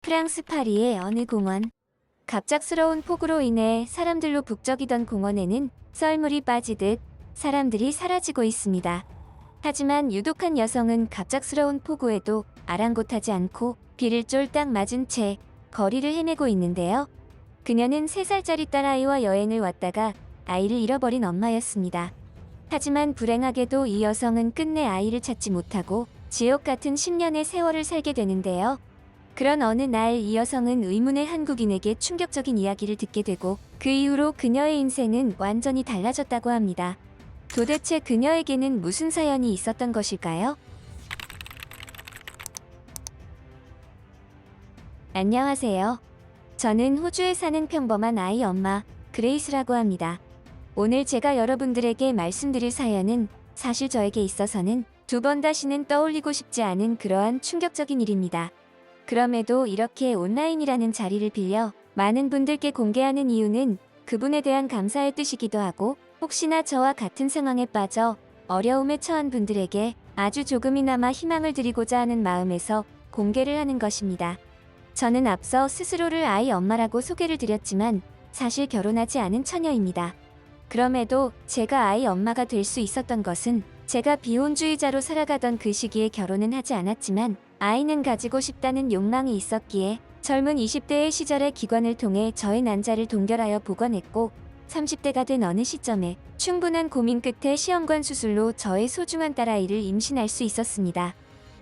프랑스 파리의 어느 공원. 갑작스러운 폭우로 인해 사람들로 북적이던 공원에는 썰물이 빠지듯 사람들이 사라지고 있습니다. 하지만 유독한 여성은 갑작스러운 폭우에도 아랑곳하지 않고 비를 쫄딱 맞은 채 거리를 헤매고 있는데요. 그녀는 3살짜리 딸아이와 여행을 왔다가 아이를 잃어버린 엄마였습니다. 하지만 불행하게도 이 여성은 끝내 아이를 찾지 못하고 지옥 같은 10년의 세월을 살게 되는데요. 그런 어느 날 이 여성은 의문의 한국인에게 충격적인 이야기를 듣게 되고 그 이후로 그녀의 인생은 완전히 달라졌다고 합니다. 도대체 그녀에게는 무슨 사연이 있었던 것일까요? 안녕하세요. 저는 호주에 사는 평범한 아이 엄마 그레이스라고 합니다. 오늘 제가 여러분들에게 말씀드릴 사연은 사실 저에게 있어서는 2번 다시는 떠올리고 싶지 않은 그러한 충격적인 일입니다. 그럼에도 이렇게 온라인이라는 자리를 빌려 많은 분들께 공개하는 이유는 그분에 대한 감사의 뜻이기도 하고 혹시나 저와 같은 상황에 빠져 어려움에 처한 분들에게 아주 조금이나마 희망을 드리고자 하는 마음에서 공개를 하는 것입니다. 저는 앞서 스스로를 아이 엄마라고 소개를 드렸지만 사실 결혼하지 않은 처녀입니다. 그럼에도 제가 아이 엄마가 될 수 있었던 것은 제가 비혼주의자로 살아가던 그 시기에 결혼은 하지 않았지만 아이는 가지고 싶다는 욕망이 있었기에 젊은 20대의 시절에 기관을 통해 저의 난자를 동결하여 복원했고 30대가 된 어느 시점에 충분한 고민 끝에 시험관 수술로 저의 소중한 딸아이를 임신할 수 있었습니다.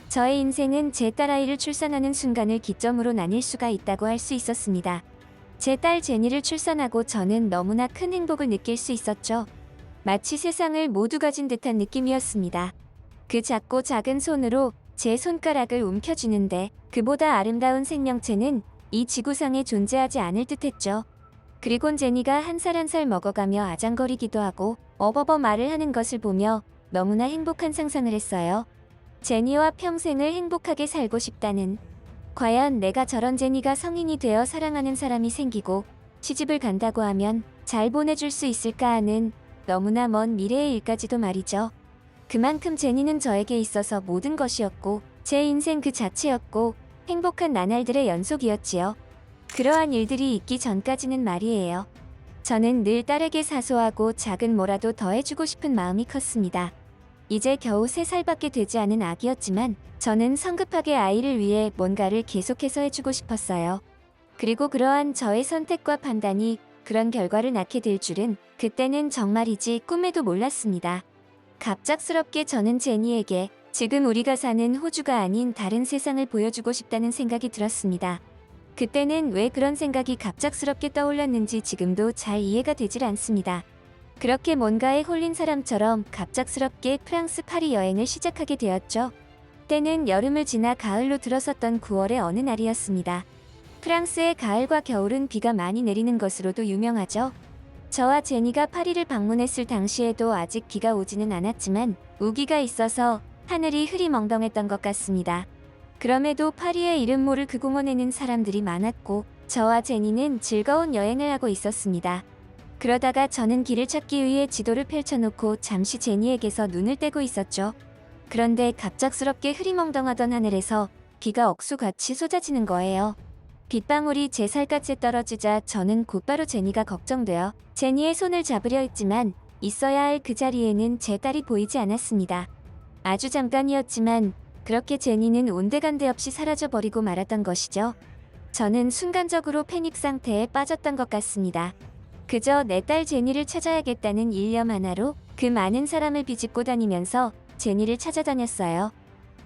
저의 인생은 제 딸아이를 출산하는 순간을 기점으로 나뉠 수가 있다고 할 수 있었습니다. 제 딸 제니를 출산하고 저는 너무나 큰 행복을 느낄 수 있었죠. 마치 세상을 모두 가진 듯한 느낌이었습니다. 그 작고 작은 손으로 제 손가락을 움켜쥐는데 그보다 아름다운 생명체는 이 지구상에 존재하지 않을 듯했죠. 그리곤 제니가 한 살 한 살 먹어가며 아장거리기도 하고 어버버 말을 하는 것을 보며 너무나 행복한 상상을 했어요. 제니와 평생을 행복하게 살고 싶다는, 과연 내가 저런 제니가 성인이 되어 사랑하는 사람이 생기고 시집을 간다고 하면 잘 보내줄 수 있을까 하는 너무나 먼 미래의 일까지도 말이죠. 그만큼 제니는 저에게 있어서 모든 것이었고 제 인생 그 자체였고 행복한 나날들의 연속이었지요. 그러한 일들이 있기 전까지는 말이에요. 저는 늘 딸에게 사소하고 작은 뭐라도 더해주고 싶은 마음이 컸습니다. 이제 겨우 3살밖에 되지 않은 아기였지만 저는 성급하게 아이를 위해 뭔가를 계속해서 해주고 싶었어요. 그리고 그러한 저의 선택과 판단이 그런 결과를 낳게 될 줄은 그때는 정말이지 꿈에도 몰랐습니다. 갑작스럽게 저는 제니에게 지금 우리가 사는 호주가 아닌 다른 세상을 보여주고 싶다는 생각이 들었습니다. 그때는 왜 그런 생각이 갑작스럽게 떠올랐는지 지금도 잘 이해가 되질 않습니다. 그렇게 뭔가에 홀린 사람처럼 갑작스럽게 프랑스 파리 여행을 시작하게 되었죠. 때는 여름을 지나 가을로 들어섰던 9월의 어느 날이었습니다. 프랑스의 가을과 겨울은 비가 많이 내리는 것으로도 유명하죠. 저와 제니가 파리를 방문했을 당시에도 아직 비가 오지는 않았지만 우기가 있어서 하늘이 흐리멍덩했던 것 같습니다. 그럼에도 파리의 이름 모를 그 공원에는 사람들이 많았고 저와 제니는 즐거운 여행을 하고 있었습니다. 그러다가 저는 길을 찾기 위해 지도를 펼쳐놓고 잠시 제니에게서 눈을 떼고 있었죠. 그런데 갑작스럽게 흐리멍덩하던 하늘에서 비가 억수같이 쏟아지는 거예요. 빗방울이 제 살갗에 떨어지자 저는 곧바로 제니가 걱정되어 제니의 손을 잡으려 했지만 있어야 할 그 자리에는 제 딸이 보이지 않았습니다. 아주 잠깐이었지만 그렇게 제니는 온데간데 없이 사라져버리고 말았던 것이죠. 저는 순간적으로 패닉 상태에 빠졌던 것 같습니다. 그저 내 딸 제니를 찾아야겠다는 일념 하나로 그 많은 사람을 비집고 다니면서 제니를 찾아다녔어요.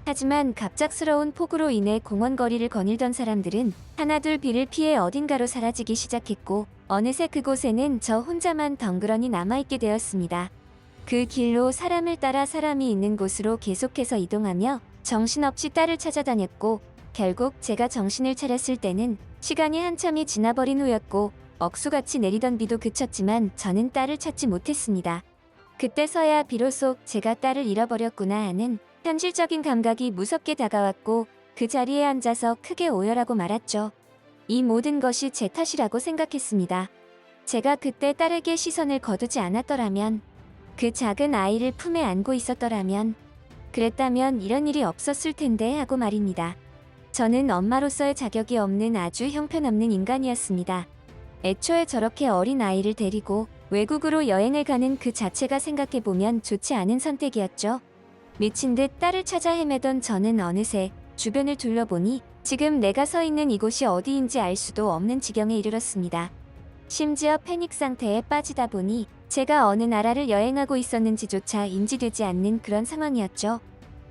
하지만 갑작스러운 폭우로 인해 공원 거리를 거닐던 사람들은 하나둘 비를 피해 어딘가로 사라지기 시작했고 어느새 그곳에는 저 혼자만 덩그러니 남아있게 되었습니다. 그 길로 사람을 따라 사람이 있는 곳으로 계속해서 이동하며 정신없이 딸을 찾아다녔고 결국 제가 정신을 차렸을 때는 시간이 한참이 지나버린 후였고 억수같이 내리던 비도 그쳤지만 저는 딸을 찾지 못했습니다. 그때서야 비로소 제가 딸을 잃어버렸구나 하는 현실적인 감각이 무섭게 다가왔고 그 자리에 앉아서 크게 오열하고 말았죠. 이 모든 것이 제 탓이라고 생각했습니다. 제가 그때 딸에게 시선을 거두지 않았더라면, 그 작은 아이를 품에 안고 있었더라면, 그랬다면 이런 일이 없었을 텐데 하고 말입니다. 저는 엄마로서의 자격이 없는 아주 형편없는 인간이었습니다. 애초에 저렇게 어린 아이를 데리고 외국으로 여행을 가는 그 자체가 생각해보면 좋지 않은 선택이었죠. 미친 듯 딸을 찾아 헤매던 저는 어느새 주변을 둘러보니 지금 내가 서 있는 이곳이 어디인지 알 수도 없는 지경에 이르렀습니다. 심지어 패닉 상태에 빠지다 보니 제가 어느 나라를 여행하고 있었는지조차 인지되지 않는 그런 상황이었죠.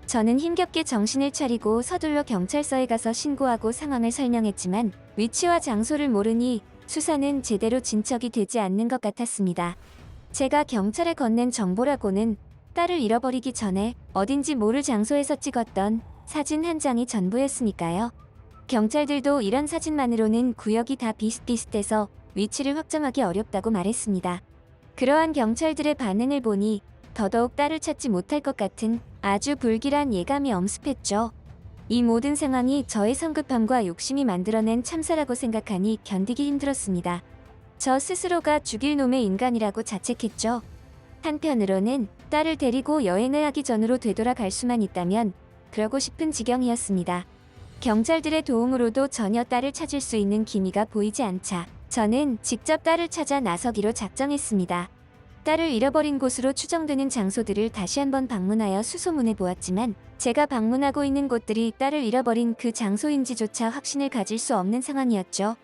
저는 힘겹게 정신을 차리고 서둘러 경찰서에 가서 신고하고 상황을 설명했지만 위치와 장소를 모르니 수사는 제대로 진척이 되지 않는 것 같았습니다. 제가 경찰에 건넨 정보라고는 딸을 잃어버리기 전에 어딘지 모를 장소에서 찍었던 사진 한 장이 전부였으니까요. 경찰들도 이런 사진만으로는 구역이 다 비슷비슷해서 위치를 확정하기 어렵다고 말했습니다. 그러한 경찰들의 반응을 보니 더더욱 딸을 찾지 못할 것 같은 아주 불길한 예감이 엄습했죠. 이 모든 상황이 저의 성급함과 욕심이 만들어낸 참사라고 생각하니 견디기 힘들었습니다. 저 스스로가 죽일 놈의 인간이라고 자책했죠. 한편으로는 딸을 데리고 여행을 하기 전으로 되돌아갈 수만 있다면 그러고 싶은 지경이었습니다. 경찰들의 도움으로도 전혀 딸을 찾을 수 있는 기미가 보이지 않자 저는 직접 딸을 찾아 나서기로 작정했습니다. 딸을 잃어버린 곳으로 추정되는 장소들을 다시 한번 방문하여 수소문해 보았지만 제가 방문하고 있는 곳들이 딸을 잃어버린 그 장소인지조차 확신을 가질 수 없는 상황이었죠.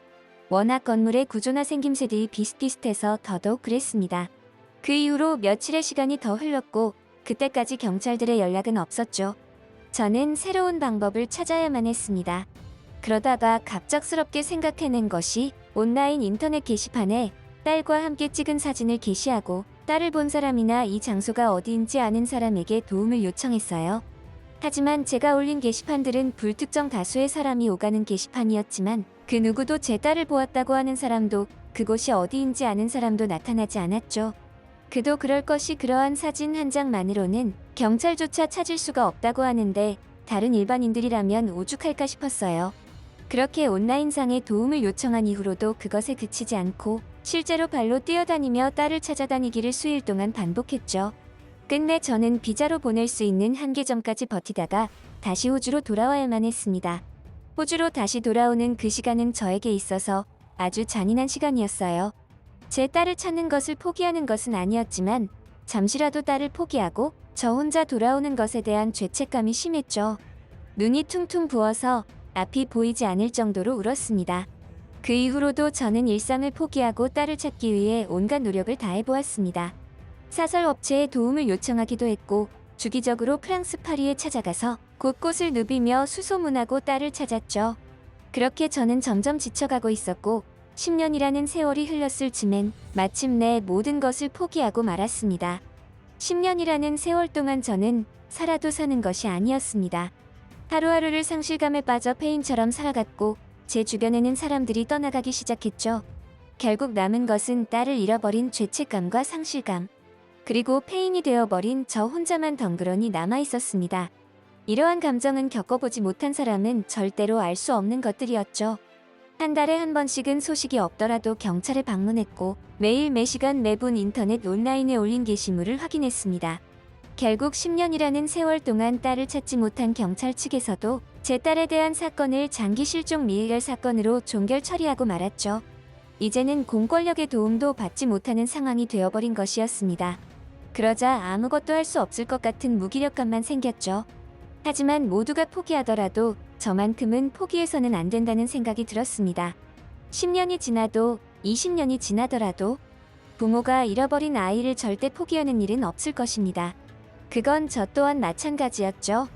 워낙 건물의 구조나 생김새들이 비슷비슷해서 더더욱 그랬습니다. 그 이후로 며칠의 시간이 더 흘렀고 그때까지 경찰들의 연락은 없었죠. 저는 새로운 방법을 찾아야만 했습니다. 그러다가 갑작스럽게 생각해낸 것이 온라인 인터넷 게시판에 딸과 함께 찍은 사진을 게시하고 딸을 본 사람이나 이 장소가 어디인지 아는 사람에게 도움을 요청했어요. 하지만 제가 올린 게시판들은 불특정 다수의 사람이 오가는 게시판이었지만 그 누구도 제 딸을 보았다고 하는 사람도 그곳이 어디인지 아는 사람도 나타나지 않았죠. 그도 그럴 것이 그러한 사진 한 장만으로는 경찰조차 찾을 수가 없다고 하는데 다른 일반인들이라면 오죽할까 싶었어요. 그렇게 온라인상에 도움을 요청한 이후로도 그것에 그치지 않고 실제로 발로 뛰어다니며 딸을 찾아다니기를 수일 동안 반복했죠. 끝내 저는 비자로 보낼 수 있는 한계점까지 버티다가 다시 호주로 돌아와야만 했습니다. 호주로 다시 돌아오는 그 시간은 저에게 있어서 아주 잔인한 시간이었어요. 제 딸을 찾는 것을 포기하는 것은 아니었지만 잠시라도 딸을 포기하고 저 혼자 돌아오는 것에 대한 죄책감이 심했죠. 눈이 퉁퉁 부어서 앞이 보이지 않을 정도로 울었습니다. 그 이후로도 저는 일상을 포기하고 딸을 찾기 위해 온갖 노력을 다해보았습니다. 사설 업체에 도움을 요청하기도 했고 주기적으로 프랑스 파리에 찾아가서 곳곳을 누비며 수소문하고 딸을 찾았죠. 그렇게 저는 점점 지쳐가고 있었고 10년이라는 세월이 흘렀을 즈음엔 마침내 모든 것을 포기하고 말았습니다. 10년이라는 세월 동안 저는 살아도 사는 것이 아니었습니다. 하루하루를 상실감에 빠져 폐인처럼 살아갔고 제 주변에는 사람들이 떠나가기 시작했죠. 결국 남은 것은 딸을 잃어버린 죄책감과 상실감, 그리고 폐인이 되어버린 저 혼자만 덩그러니 남아있었습니다. 이러한 감정은 겪어보지 못한 사람은 절대로 알 수 없는 것들이었죠. 한 달에 한 번씩은 소식이 없더라도 경찰에 방문했고 매일 매시간 매분 인터넷 온라인에 올린 게시물을 확인했습니다. 결국 10년이라는 세월 동안 딸을 찾지 못한 경찰 측에서도 제 딸에 대한 사건을 장기 실종 미해결 사건으로 종결 처리하고 말았죠. 이제는 공권력의 도움도 받지 못하는 상황이 되어버린 것이었습니다. 그러자 아무것도 할 수 없을 것 같은 무기력감만 생겼죠. 하지만 모두가 포기하더라도 저만큼은 포기해서는 안 된다는 생각이 들었습니다. 10년이 지나도 20년이 지나더라도 부모가 잃어버린 아이를 절대 포기하는 일은 없을 것입니다. 그건 저 또한 마찬가지였죠.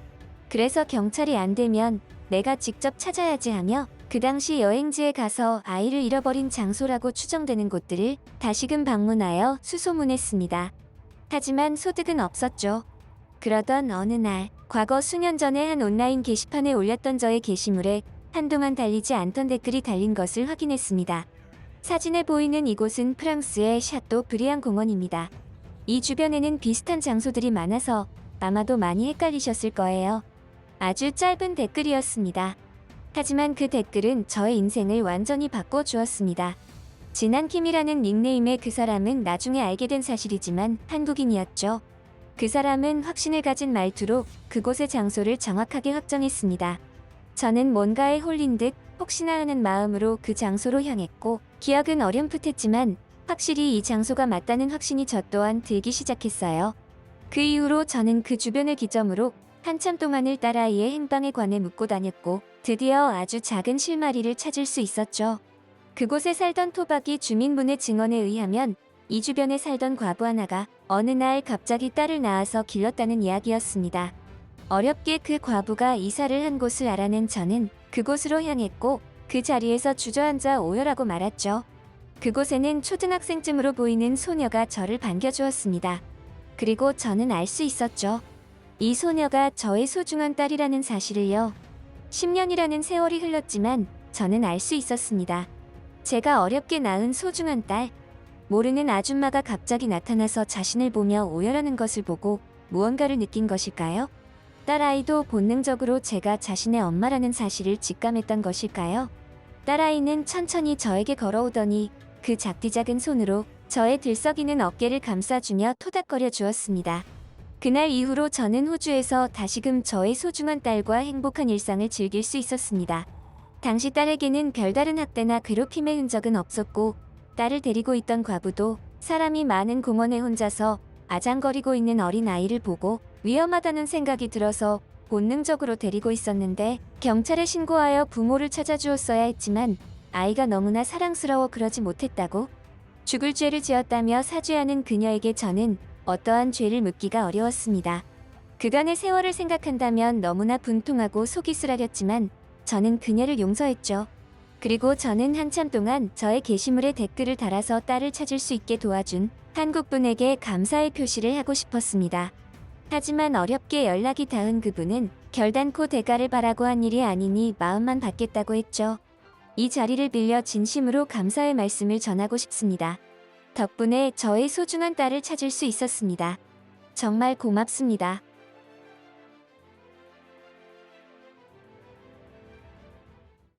그래서 경찰이 안 되면 내가 직접 찾아야지 하며 그 당시 여행지에 가서 아이를 잃어버린 장소라고 추정되는 곳들을 다시금 방문하여 수소문했습니다. 하지만 소득은 없었죠. 그러던 어느 날 과거 수년 전에 한 온라인 게시판에 올렸던 저의 게시물에 한동안 달리지 않던 댓글이 달린 것을 확인했습니다. 사진에 보이는 이곳은 프랑스의 샤또 브리앙 공원입니다. 이 주변에는 비슷한 장소들이 많아서 아마도 많이 헷갈리셨을 거예요. 아주 짧은 댓글이었습니다. 하지만 그 댓글은 저의 인생을 완전히 바꿔주었습니다. 진한킴이라는 닉네임의 그 사람은 나중에 알게 된 사실이지만 한국인이었죠. 그 사람은 확신을 가진 말투로 그곳의 장소를 정확하게 확정했습니다. 저는 뭔가에 홀린 듯 혹시나 하는 마음으로 그 장소로 향했고 기억은 어렴풋했지만 확실히 이 장소가 맞다는 확신이 저 또한 들기 시작했어요. 그 이후로 저는 그 주변을 기점으로 한참 동안을 딸아이의 행방에 관해 묻고 다녔고 드디어 아주 작은 실마리를 찾을 수 있었죠. 그곳에 살던 토박이 주민분의 증언에 의하면 이 주변에 살던 과부 하나가 어느 날 갑자기 딸을 낳아서 길렀다는 이야기였습니다. 어렵게 그 과부가 이사를 한 곳을 알아낸 저는 그곳으로 향했고 그 자리에서 주저앉아 오열하고 말았죠. 그곳에는 초등학생쯤으로 보이는 소녀가 저를 반겨주었습니다. 그리고 저는 알 수 있었죠. 이 소녀가 저의 소중한 딸이라는 사실을요. 10년이라는 세월이 흘렀지만 저는 알 수 있었습니다. 제가 어렵게 낳은 소중한 딸. 모르는 아줌마가 갑자기 나타나서 자신을 보며 오열하는 것을 보고 무언가를 느낀 것일까요? 딸아이도 본능적으로 제가 자신의 엄마라는 사실을 직감했던 것일까요? 딸아이는 천천히 저에게 걸어오더니 그 작디작은 손으로 저의 들썩이는 어깨를 감싸주며 토닥거려 주었습니다. 그날 이후로 저는 호주에서 다시금 저의 소중한 딸과 행복한 일상을 즐길 수 있었습니다. 당시 딸에게는 별다른 학대나 괴롭힘의 흔적은 없었고 딸을 데리고 있던 과부도 사람이 많은 공원에 혼자서 아장거리고 있는 어린 아이를 보고 위험하다는 생각이 들어서 본능적으로 데리고 있었는데 경찰에 신고하여 부모를 찾아주었어야 했지만 아이가 너무나 사랑스러워 그러지 못했다고 죽을 죄를 지었다며 사죄하는 그녀에게 저는 어떠한 죄를 묻기가 어려웠습니다. 그간의 세월을 생각한다면 너무나 분통하고 속이 쓰라렸지만 저는 그녀를 용서했죠. 그리고 저는 한참 동안 저의 게시물에 댓글을 달아서 딸을 찾을 수 있게 도와준 한국분에게 감사의 표시를 하고 싶었습니다. 하지만 어렵게 연락이 닿은 그분은 결단코 대가를 바라고 한 일이 아니니 마음만 받겠다고 했죠. 이 자리를 빌려 진심으로 감사의 말씀을 전하고 싶습니다. 덕분에 저의 소중한 딸을 찾을 수 있었습니다. 정말 고맙습니다.